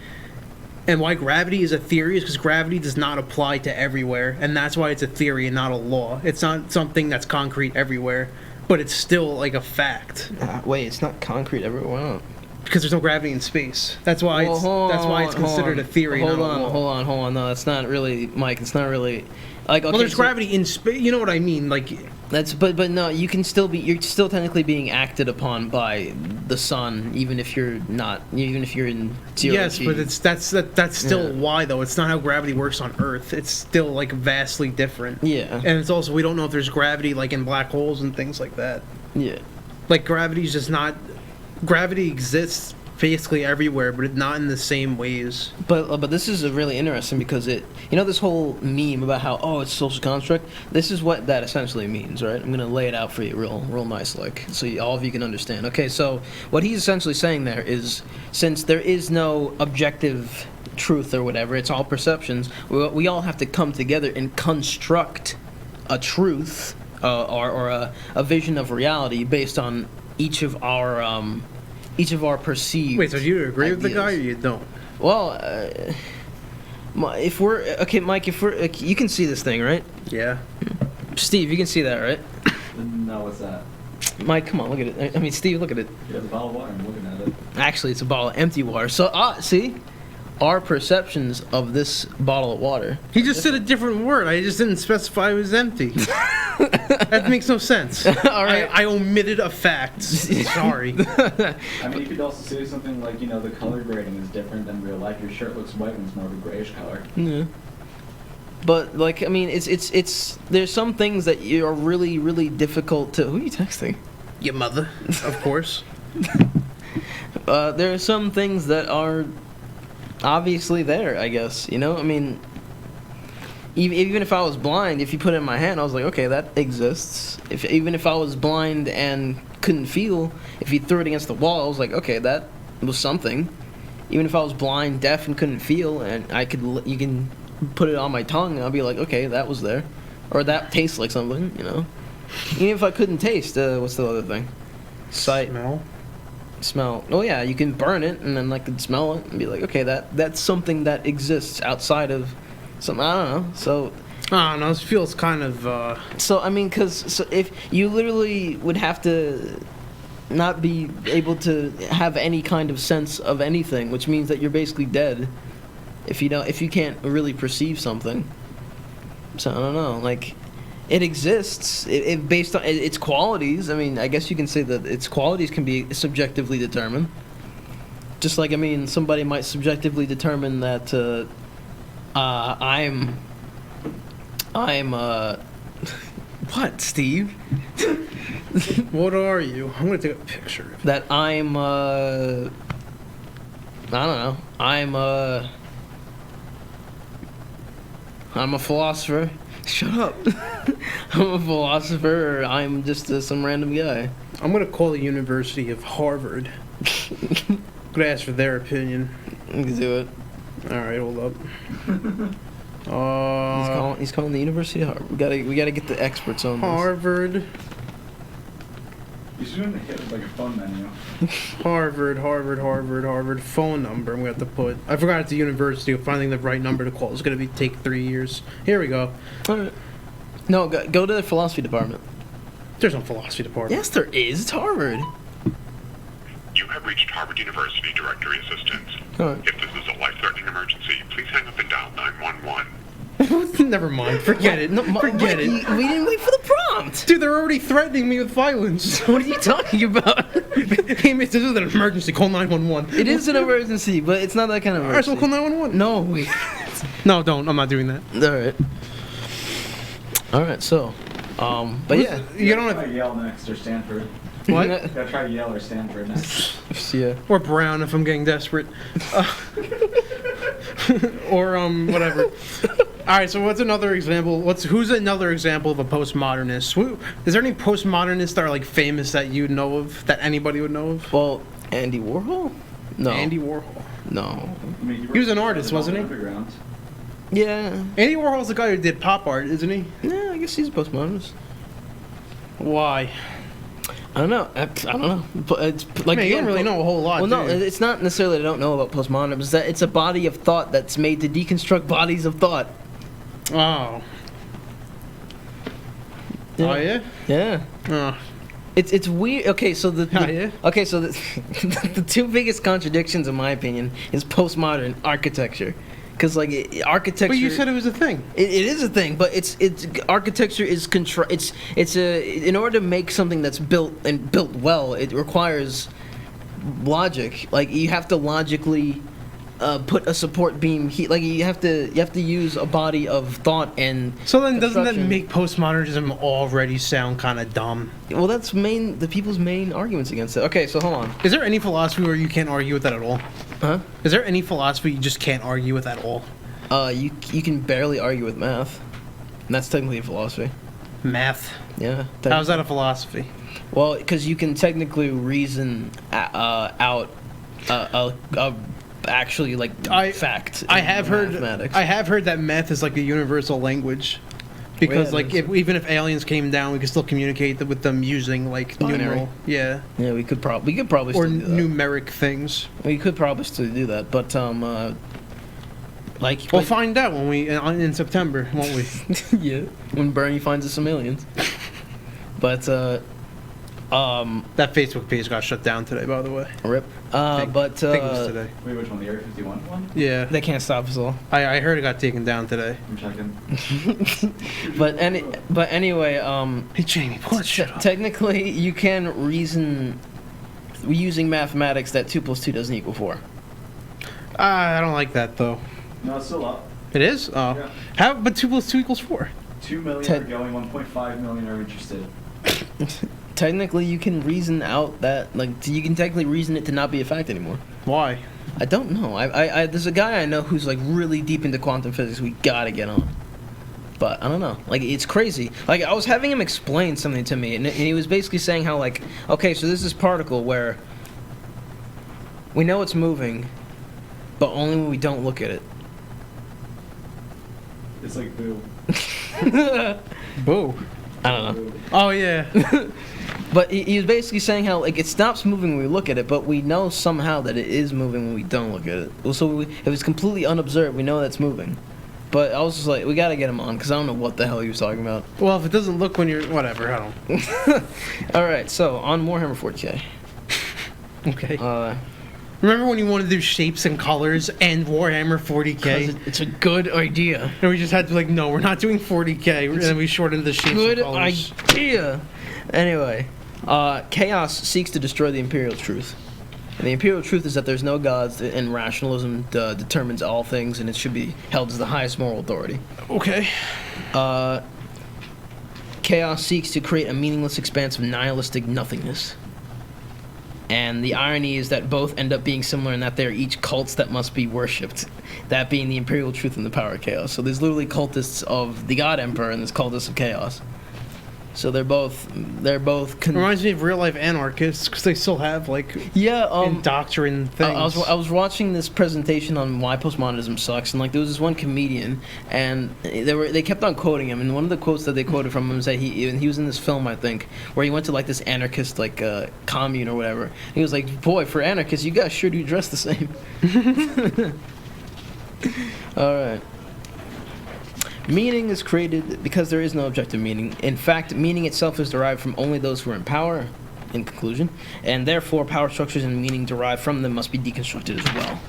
and why gravity is a theory is because gravity does not apply to everywhere, and that's why it's a theory and not a law. It's not something that's concrete everywhere, but it's still like a fact Wait, it's not concrete everywhere. Why not? because there's no gravity in space. That's why it's considered a theory. Hold not a law. on. No, that's not really, Mike. It's not really like. Okay, Well, there's so gravity in space. You know what I mean? Like, That's but no. You can still be. You're still technically being acted upon by the sun, even if you're not. Even if you're in zero yes, G. but that's still Yeah. why though. It's not how gravity works on Earth. It's still like vastly different. Yeah. And it's also we don't know if there's gravity like in black holes and things like that. Yeah. Like gravity's just not. Gravity exists basically everywhere, but not in the same ways. But this is really interesting because this whole meme about how it's social construct. This is what that essentially means, right? I'm gonna lay it out for you real nice, like so all of you can understand. Okay, so what he's essentially saying there is since there is no objective truth or whatever, it's all perceptions. We all have to come together and construct a truth or a vision of reality based on each of our perceived. Wait, so do you agree with the guy or ideas. you don't? Well, if we're okay, Mike, if we're you can see this thing, right? Yeah. Steve, you can see that, right? No, what's that? Mike, come on, look at it. I mean, Steve, look at it. You have a bottle of water. I'm looking at it. Actually, it's a bottle of empty water. So, see, our perceptions of this bottle of water. He just said a different word. I just didn't specify it was empty. That makes no sense. All right. I omitted a fact. Sorry. I mean, you could also say something like, the color grading is different than real life. Your shirt looks white and it's more of a grayish color. Yeah. But like, I mean, it's there's some things that are really, really difficult to. Who are you texting? Your mother, of course. There are some things that are obviously there, I guess. I mean, even if I was blind, if you put it in my hand, I was like, okay, that exists. Even if I was blind and couldn't feel, if you threw it against the wall, I was like, okay, that was something. Even if I was blind, deaf, and couldn't feel, and you can put it on my tongue, and I'll be like, okay, that was there, or that tastes like something, Even if I couldn't taste, what's the other thing? Sight. Smell. Oh yeah, you can burn it, and then I could smell it and be like, okay, that's something that exists outside of something. I don't know. So I don't know. This feels kind of. So I mean, so if you literally would have to not be able to have any kind of sense of anything, which means that you're basically dead if you can't really perceive something. So I don't know, like. It exists. It based on its qualities. I mean, I guess you can say that its qualities can be subjectively determined. Just like, I mean, somebody might subjectively determine that I'm what, Steve? What are you? I'm gonna take a picture of it. That I'm I don't know. I'm a philosopher. Shut up. I'm a philosopher, or I'm just some random guy. I'm gonna call the University of Harvard. I'm gonna ask for their opinion. You can do it. All right, hold up. He's calling the University of Harvard. We gotta get the experts on this. Harvard. You should hit it like a phone menu. Harvard. Phone number. I'm gonna have to put. I forgot it's a university. Finding the right number to call is gonna take 3 years. Here we go. All right. No, go to the philosophy department. There's no philosophy department. Yes, there is. It's Harvard. You have reached Harvard University Directory Assistance. All right. If this is a life-threatening emergency, please hang up and dial 911. never mind. Forget it. Forget it. We didn't wait for the prompt. Dude, they're already threatening me with violence. What are you talking about? Hey, miss, this is an emergency. Call 911. It is an emergency, but it's not that kind of All right, so emergency. we'll call 911. No, we. No, don't. I'm not doing that. All right. So, but yeah. You don't Try have... Yale next or Stanford. What? Gotta try Yale or Stanford next. Yeah. Or Brown if I'm getting desperate. Or, whatever. Alright, so what's another example? Who's another example of a postmodernist? Is there any postmodernists that are, like, famous that you know of? That anybody would know of? Well, Andy Warhol? No. Andy Warhol. No. I mean, He was an artist, wasn't he? Underground. Yeah. Andy Warhol's the guy who did pop art, isn't he? Yeah, I guess he's a postmodernist. Why? I don't know. I don't know. But it's like Man, you again, don't really know a whole lot, Well, no, do you? it's not necessarily that I don't know about postmodernism. It's that it's a body of thought that's made to deconstruct bodies of thought. Oh. Oh, yeah? Yeah. Oh. It's weird. Okay, so Oh, yeah? okay, so the two biggest contradictions, in my opinion, is postmodern architecture, because like architecture. But you said it was a thing. It is a thing, but it's architecture is in order to make something that's built well, it requires logic. Like you have to logically put a support beam. Like you have to use a body of thought and. So then doesn't that construction. make postmodernism already sound kind of dumb? Well, that's the people's main arguments against it. Okay, so hold on. Is there any philosophy where you can't argue with that at all? Huh? Is there any philosophy you just can't argue with at all? You can barely argue with math, and that's technically a philosophy. Math. Yeah. How's that a philosophy? Well, because you can technically reason out actually like fact. I in have mathematics. heard that math is like a universal language. Because Yeah, like even if aliens came down, we could still communicate with them using like Binary. numeral, yeah, Yeah, we could probably or still do that. numeric things. We could probably still do that, but like We'll find out when we in September, won't we? yeah, when Bernie finds us some aliens. But That Facebook page got shut down today, by the way. rip. I think it was today. Wait, which one? The Area 51 one? Yeah, They can't stop us all. I heard it got taken down today. I'm checking. But anyway, Hey Jamie, pull that shit up. technically you can reason using mathematics that 2 + 2 doesn't equal 4. I don't like that though. No, it's still up. It is? Oh. Yeah. How? But 2 + 2 equals 4. 2 million Ted- are going, 1.5 million are interested. Technically, you can reason out that you can technically reason it to not be a fact anymore. Why? I don't know. I there's a guy I know who's like really deep into quantum physics. We gotta get on. But I don't know. Like it's crazy. Like I was having him explain something to me, and he was basically saying how like, okay, so there's this particle where we know it's moving, but only when we don't look at it. It's like boo. Boo. I don't know. Boo. Oh yeah. But he was basically saying how like it stops moving when we look at it, but we know somehow that it is moving when we don't look at it. Well, so if it's completely unobserved, we know that's moving. But I was just like, we gotta get him on because I don't know what the hell he was talking about. Well, if it doesn't look when you're whatever, I don't. All right, so on Warhammer 40K. Okay. Remember when you wanted to do shapes and colors and Warhammer 40K? It's a good idea. And we just had to be like, no, we're not doing 40K. And then we shortened the shapes Good and colors. idea. Anyway, Chaos seeks to destroy the Imperial truth. And the Imperial truth is that there's no gods, and rationalism determines all things, and it should be held as the highest moral authority. Okay. Chaos seeks to create a meaningless expanse of nihilistic nothingness. And the irony is that both end up being similar in that they're each cults that must be worshipped. That being the Imperial truth and the power of chaos. So there's literally cultists of the God Emperor and there's cultists of chaos. So they're both Reminds me of real life anarchists because they still have like indoctrined things. I was watching this presentation on why postmodernism sucks, and like there was this one comedian, and they kept on quoting him, and one of the quotes that they quoted from him was that he was in this film, I think, where he went to like this anarchist like commune or whatever. And he was like, boy, for anarchists, you guys sure do dress the same. All right. Meaning is created because there is no objective meaning. In fact, meaning itself is derived from only those who are in power, in conclusion, and therefore power structures and meaning derived from them must be deconstructed as well.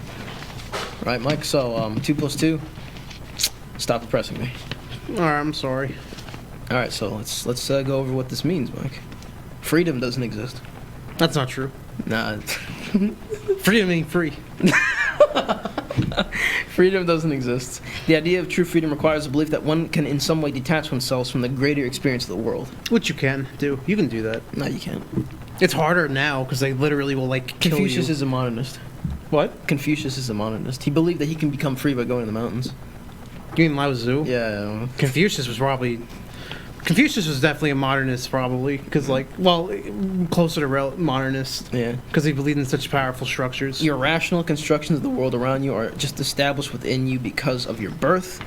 Right, Mike? So, 2 + 2, stop oppressing me. All right, I'm sorry. All right, so let's go over what this means, Mike. Freedom doesn't exist. That's not true. Nah. Freedom ain't free. Freedom doesn't exist. The idea of true freedom requires the belief that one can in some way detach oneself from the greater experience of the world. Which you can do. You can do that. No, you can't. It's harder now because they literally will like kill Confucius you. is a modernist. What? Confucius is a modernist. He believed that he can become free by going to the mountains. You mean Lao Tzu? Yeah. Confucius was definitely a modernist, probably, because closer to modernist. Yeah. Because he believed in such powerful structures. Your rational constructions of the world around you are just established within you because of your birth.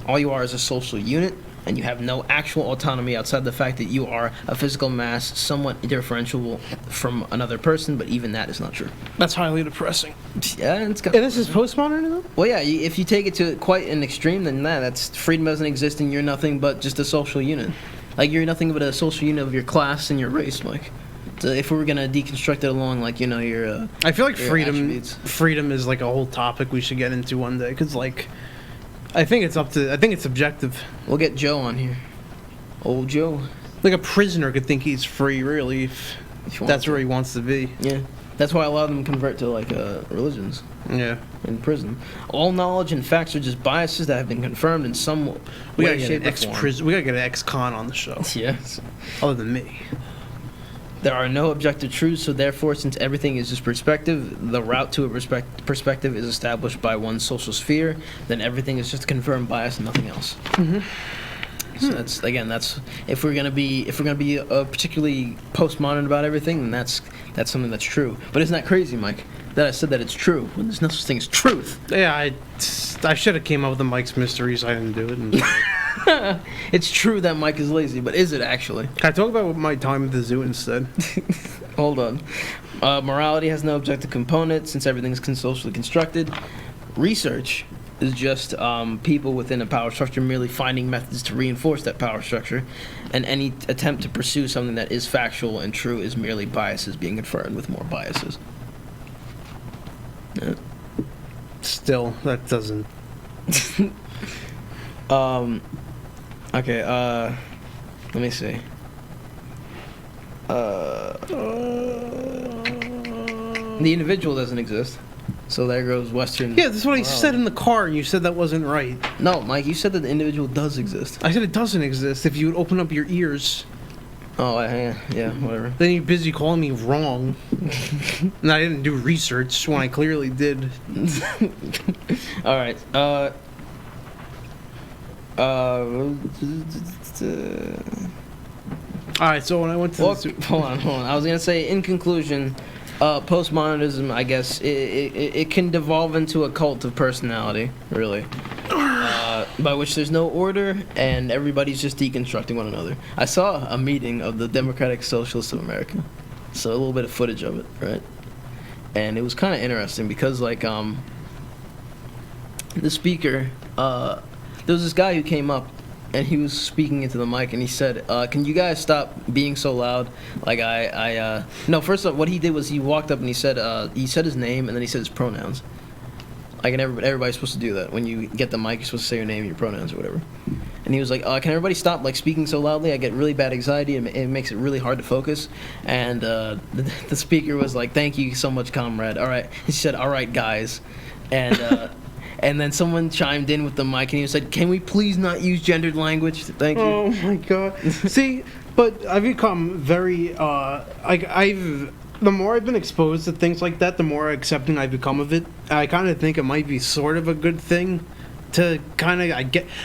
All you are is a social unit, and you have no actual autonomy outside the fact that you are a physical mass, somewhat differentiable from another person, but even that is not true. That's highly depressing. Yeah, it's got. And this is postmodernism? Well, yeah, if you take it to quite an extreme, then that's freedom doesn't exist, and you're nothing but just a social unit. Like, you're nothing but a social unit of your class and your race, Mike. So if we were gonna deconstruct it along, like, you know, your I feel like your freedom attributes. is like a whole topic we should get into one day, because I think it's subjective. We'll get Joe on here. Old Joe. Like, a prisoner could think he's free, really, if If you that's want where he wants to be. Yeah. That's why a lot of them convert to, like, religions Yeah. in prison. All knowledge and facts are just biases that have been confirmed in some We way, gotta get shape, an or ex-prison. We gotta get an ex-con on the show, form. Yes. other than me. There are no objective truths, so therefore, since everything is just perspective, the route to a perspective is established by one's social sphere, then everything is just a confirmed bias and nothing else. Mm-hmm. So that's if we're gonna be particularly postmodern about everything, then that's something that's true. But isn't that crazy, Mike? That I said that it's true when there's no such thing as truth. Yeah, I should have came up with the Mike's Mysteries. I didn't do it. It's true that Mike is lazy, but is it actually? Can I talk about my time at the zoo instead? Hold on. Morality has no objective component since everything is socially constructed. Research is just people within a power structure merely finding methods to reinforce that power structure, and any attempt to pursue something that is factual and true is merely biases being confirmed with more biases. Yeah. Still, that doesn't. Okay, let me see. The individual doesn't exist. So there goes Western. Yeah, that's what I morality. said in the car, and you said that wasn't right. No, Mike, you said that the individual does exist. I said it doesn't exist. If you would open up your ears, Oh, yeah, whatever. then you're busy calling me wrong. And I didn't do research when I clearly did. All right. All right, so when I went to the zoo, Hold on. I was gonna say, in conclusion, postmodernism, I guess, it can devolve into a cult of personality, really, by which there's no order and everybody's just deconstructing one another. I saw a meeting of the Democratic Socialists of America, so a little bit of footage of it, right? And it was kind of interesting because, like, the speaker, there was this guy who came up and he was speaking into the mic and he said, can you guys stop being so loud? Like, no, first off, what he did was he walked up and he said his name and then he said his pronouns. Like, and everybody's supposed to do that. When you get the mic, you're supposed to say your name and your pronouns or whatever. And he was like, can everybody stop, like, speaking so loudly? I get really bad anxiety and it makes it really hard to focus. And the speaker was like, thank you so much, comrade. All right. He said, all right, guys. And and then someone chimed in with the mic and he said, can we please not use gendered language? Thank you. oh my god. See, but I've become very the more I've been exposed to things like that, the more accepting I've become of it. I kind of think it might be sort of a good thing to kind of,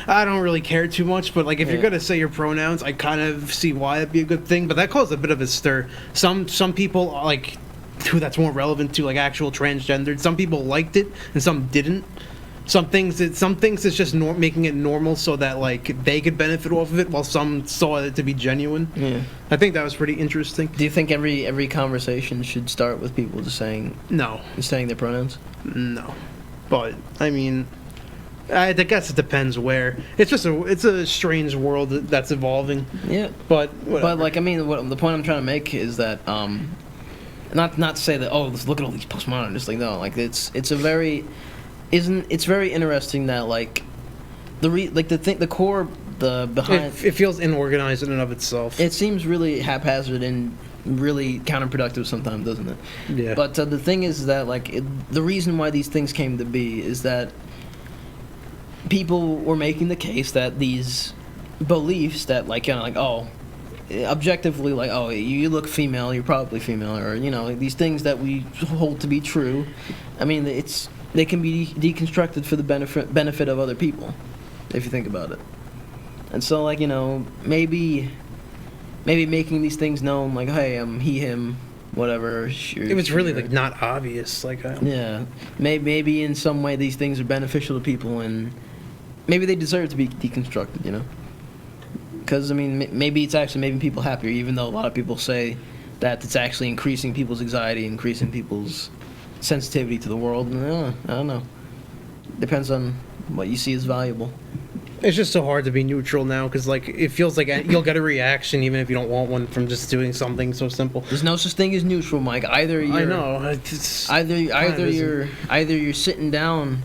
I don't really care too much, but, like, if you're gonna say your pronouns, I kind of see why it'd be a good thing. But that caused a bit of a stir. Some people, like, who that's more relevant to, like, actual transgendered, some people liked it and some didn't. Some things it's just making it normal so that, like, they could benefit off of it, while some saw it to be genuine. Yeah. I think that was pretty interesting. Do you think every conversation should start with people just saying their pronouns? No, but I mean, I guess it depends where. It's a strange world that's evolving. Yeah, but whatever. But, like, I mean, the point I'm trying to make is that not to say that, oh, let's look at all these postmodernists. Like, no, like, it's very interesting that, like, the core the behind. It feels inorganized in and of itself. It seems really haphazard and really counterproductive sometimes, doesn't it? Yeah. But the thing is that the reason why these things came to be is that people were making the case that these beliefs that objectively you look female, you're probably female, or these things that we hold to be true. I mean, they can be deconstructed for the benefit of other people, if you think about it. And so maybe making these things known, like, hey, I'm he, him, whatever. It was really not obvious, yeah, maybe in some way these things are beneficial to people, and maybe they deserve to be deconstructed, because maybe it's actually making people happier, even though a lot of people say that it's actually increasing people's anxiety, increasing people's sensitivity to the world. And I don't know. Depends on what you see as valuable. It's just so hard to be neutral now, because it feels like you'll get a reaction even if you don't want one from just doing something so simple. There's no such thing as neutral, Mike. Either you're, I know. Either you're sitting down,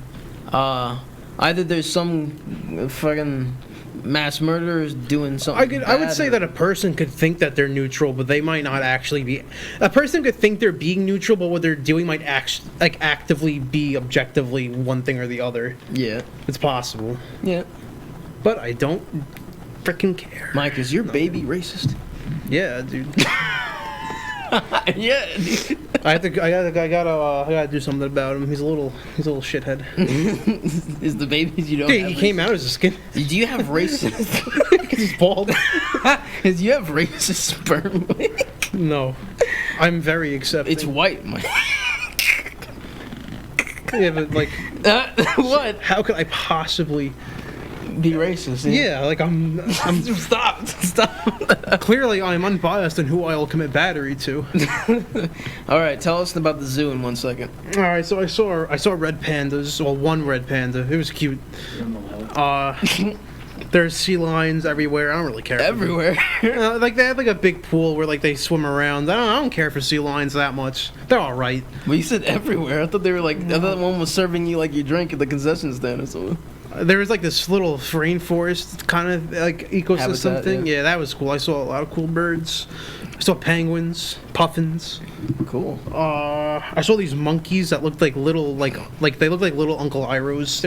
either there's some fucking mass murderers doing something. I would say that a person could think that they're neutral, but they might not actually be. A person could think they're being neutral, but what they're doing might actively be objectively one thing or the other. Yeah, it's possible. Yeah, but I don't freaking care. Mike, is your baby racist? Yeah, dude. Yeah, dude. I gotta do something about him. He's a little shithead. Is the babies you don't? Dude, he came out as a skin. Do you have racist? Because he's bald. Do you have racist sperm? No, I'm very accepting. It's white, Mike. Yeah, but what? How could I possibly be racist? Yeah, I'm Stop. Clearly, I'm unbiased in who I'll commit battery to. All right, tell us about the zoo in 1 second. All right, so I saw red pandas. Well, one red panda. It was cute. There's sea lions everywhere. I don't really care. Everywhere. They have a big pool where they swim around. I don't care for sea lions that much. They're all right. Well, you said everywhere. I thought they were I thought one was serving you your drink at the concession stand or something. There was this little rainforest kind of ecosystem Habitat, thing. yeah. Yeah, that was cool. I saw a lot of cool birds. I saw penguins, puffins. Cool. I saw these monkeys that looked like little they looked like little Uncle Irohs.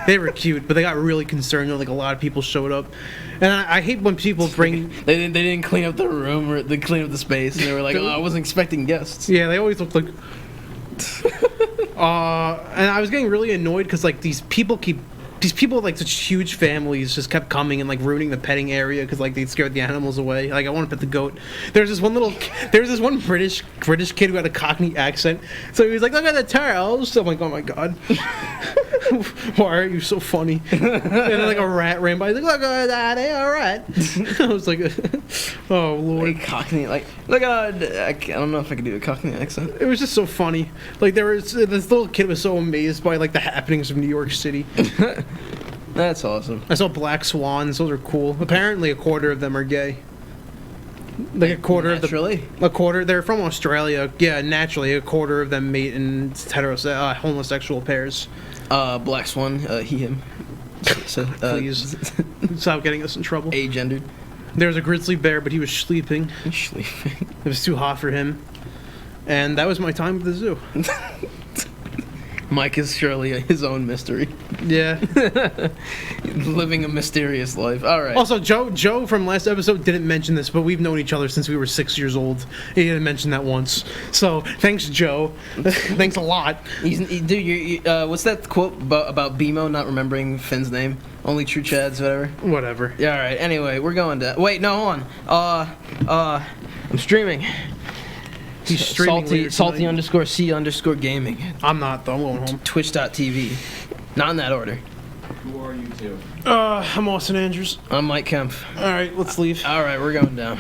They were cute, but they got really concerned when a lot of people showed up. And I hate when people bring. They didn't clean up the room or they clean up the space, and they were like, "Oh, I wasn't expecting guests." Yeah, they always look like. And I was getting really annoyed because these people with such huge families just kept coming and ruining the petting area because they scared the animals away. I want to pet the goat. There's this one British kid who had a Cockney accent, so he was like, "Look at the turtles." So I'm like, "Oh my god, why are you so funny?" And then a rat ran by. He's like, "Look at that, they are rat." I was like, "Oh lord." Cockney, look at I don't know if I can do a Cockney accent. It was just so funny. There was this little kid was so amazed by the happenings of New York City. That's awesome. I saw black swans. Those are cool. Apparently, a quarter of them are gay. A quarter naturally? A quarter. They're from Australia. Yeah, naturally, a quarter of them mate in homosexual pairs. Black swan, he, him. So, please stop getting us in trouble. Agendered. There was a grizzly bear, but he was sleeping. Sleeping. It was too hot for him. And that was my time at the zoo. Mike is surely his own mystery. Yeah. Living a mysterious life. All right. Also, Joe from last episode didn't mention this, but we've known each other since we were 6 years old. He didn't mention that once. So, thanks, Joe. Thanks a lot. Dude, what's that quote about BMO not remembering Finn's name? Only true Chads, whatever. Whatever. Yeah, all right. Anyway, we're going to... Wait, no, hold on. I'm streaming. He's streaming salty_C_gaming. I'm not, though. I'm going home. Twitch.tv. Not in that order. Who are you two? I'm Austin Andrews. I'm Mike Kemp. All right, let's leave. All right, we're going down.